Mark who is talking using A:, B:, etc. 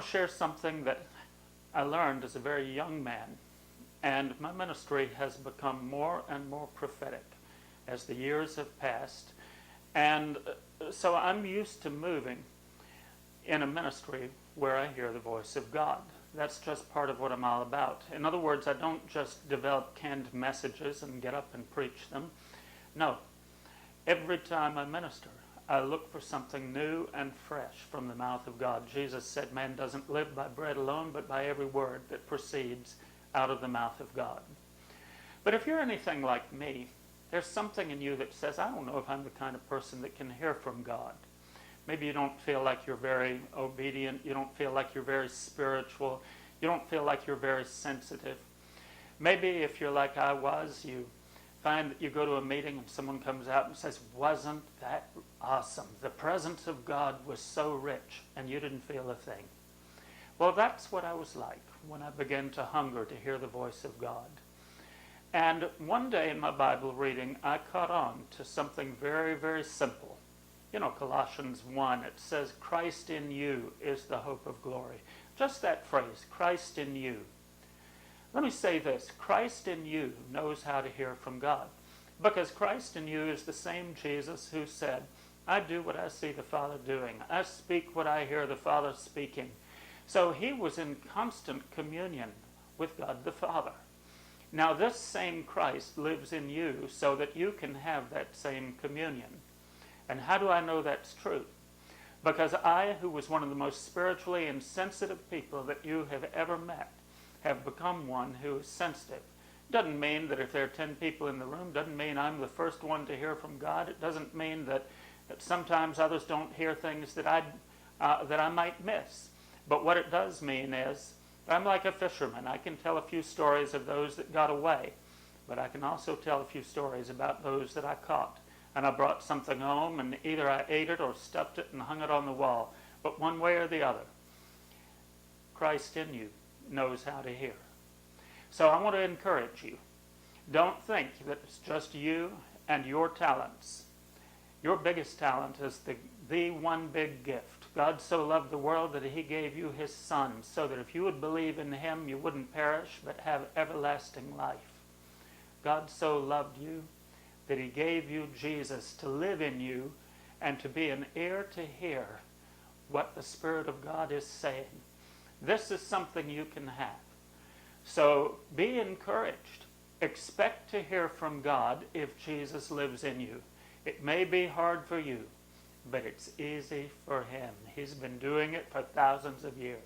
A: to share something that I learned as a very young man, and my ministry has become more and more prophetic as the years have passed. And so I'm used to moving in a ministry where I hear the voice of God. That's just part of what I'm all about. In other words, I don't just develop canned messages and get up and preach them. No. Every time I minister, I look for something new and fresh from the mouth of God. Jesus said, man doesn't live by bread alone, but by every word that proceeds out of the mouth of God. But if you're anything like me, there's something in you that says, I don't know if I'm the kind of person that can hear from God. Maybe you don't feel like you're very obedient. You don't feel like you're very spiritual. You don't feel like you're very sensitive. Maybe if you're like I was, you find that you go to a meeting and someone comes out and says, wasn't that awesome? The presence of God was so rich, and you didn't feel a thing. Well, that's what I was like when I began to hunger to hear the voice of God. And one day in my Bible reading, I caught on to something very, very simple. You know, Colossians 1, it says, Christ in you is the hope of glory. Just that phrase, Christ in you. Let me say this, Christ in you knows how to hear from God. Because Christ in you is the same Jesus who said, I do what I see the Father doing. I speak what I hear the Father speaking. So he was in constant communion with God the Father. Now this same Christ lives in you so that you can have that same communion. And how do I know that's true? Because I, who was one of the most spiritually insensitive people that you have ever met, have become one who is sensitive. Doesn't mean that if there are 10 people in the room, doesn't mean I'm the first one to hear from God. It doesn't mean that sometimes others don't hear things that I might miss. But what it does mean is I'm like a fisherman. I can tell a few stories of those that got away, but I can also tell a few stories about those that I caught. And I brought something home, and either I ate it or stuffed it and hung it on the wall. But one way or the other, Christ in you knows how to hear. So I want to encourage you. Don't think that it's just you and your talents. Your biggest talent is the one big gift. God so loved the world that he gave you his Son, so that if you would believe in him, you wouldn't perish, but have everlasting life. God so loved you that he gave you Jesus to live in you and to be an ear to hear what the Spirit of God is saying. This is something you can have. So be encouraged. Expect to hear from God if Jesus lives in you. It may be hard for you, but it's easy for him. He's been doing it for thousands of years.